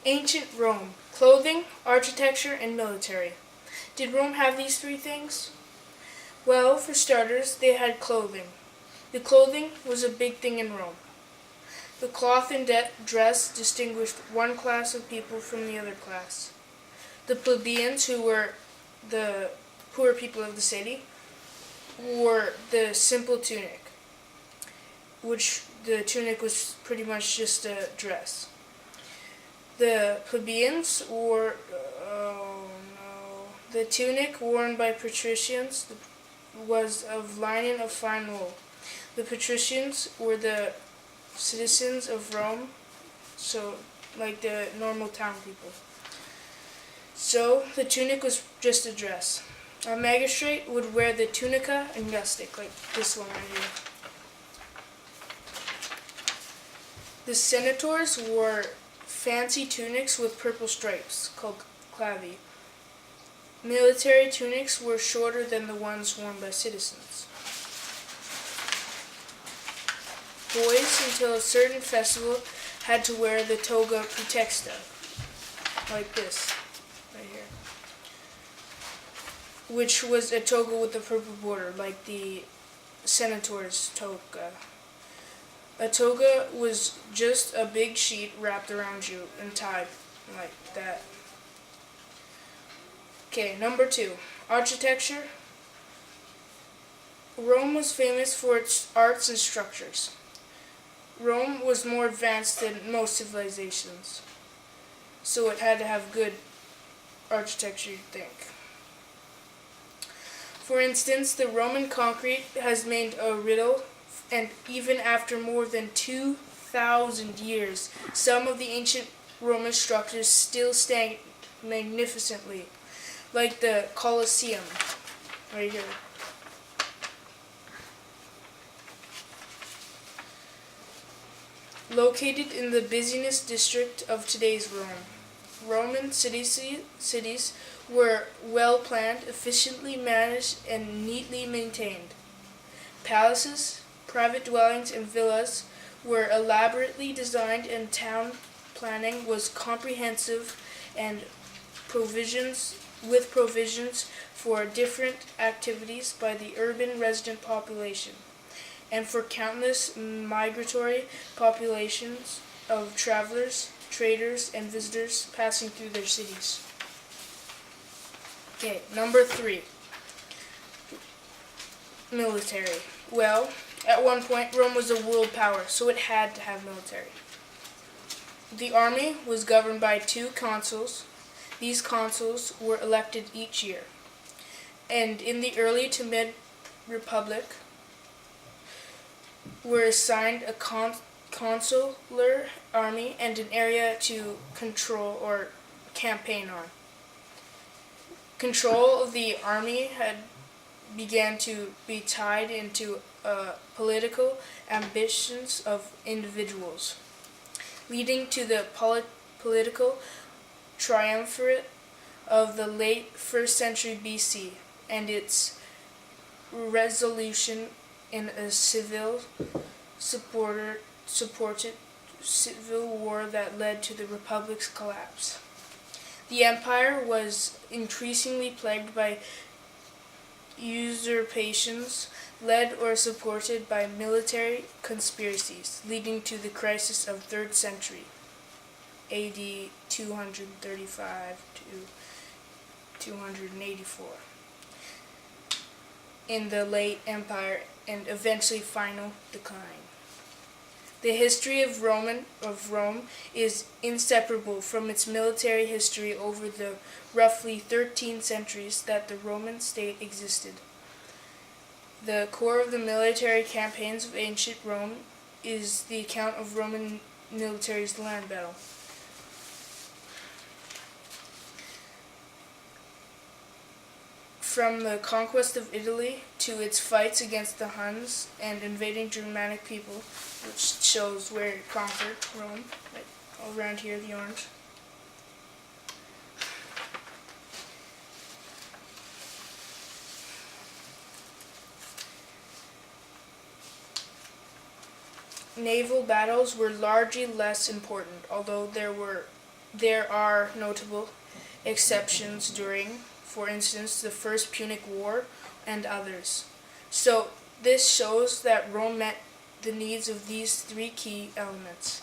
Ancient Rome: clothing, architecture, and military. Did Rome have these three things? Well, for starters, they had clothing. The clothing was a big thing in Rome. The cloth and dress distinguished one class of people from the other class. The plebeians, who were the poor people of the city, wore the simple tunic, which the tunic was pretty much just a dress. The plebeians wore, the tunic worn by patricians was of linen of fine wool. The patricians were the citizens of Rome, so like the normal town people. So the tunic was just a dress. A magistrate would wear the tunica and rustic, like this one right here. The senators wore fancy tunics with purple stripes, called clavi. Military tunics were shorter than the ones worn by citizens. Boys, until a certain festival, had to wear the toga praetexta, like this, right here, which was a toga with a purple border, like the senator's toga. A toga was just a big sheet wrapped around you and tied like that. Okay, number 2, architecture. Rome was famous for its arts and structures. Rome was more advanced than most civilizations, so it had to have good architecture, you'd think. For instance, the Roman concrete has made a riddle, and even after more than 2,000 years, some of the ancient Roman structures still stand magnificently, like the Colosseum, right here. Located in the busiest district of today's Rome, Roman cities were well planned, efficiently managed, and neatly maintained. Palaces, private dwellings, and villas were elaborately designed, and town planning was comprehensive and provisions for different activities by the urban resident population, and for countless migratory populations of travelers, traders, and visitors passing through their cities. Okay, number 3, military. Well, at one point, Rome was a world power, so it had to have military. The army was governed by 2 consuls. These consuls were elected each year. And in the early to mid-republic, were assigned a consular army and an area to control or campaign on. Control of the army had began to be tied into political ambitions of individuals, leading to the political triumvirate of the late 1st century BC and its resolution in a supported civil war that led to the Republic's collapse. The empire was increasingly plagued by usurpations led or supported by military conspiracies, leading to the crisis of 3rd century, AD 235 to 284, in the late empire and eventually final decline. The history of Rome is inseparable from its military history over the roughly 13 centuries that the Roman state existed. The core of the military campaigns of ancient Rome is the account of Roman military's land battle. From the conquest of Italy to its fights against the Huns and invading Germanic people, which shows where it conquered Rome, right all around here, the orange. Naval battles were largely less important, although there were there are notable exceptions during, for instance, the First Punic War and others. So this shows that Rome met the needs of these three key elements.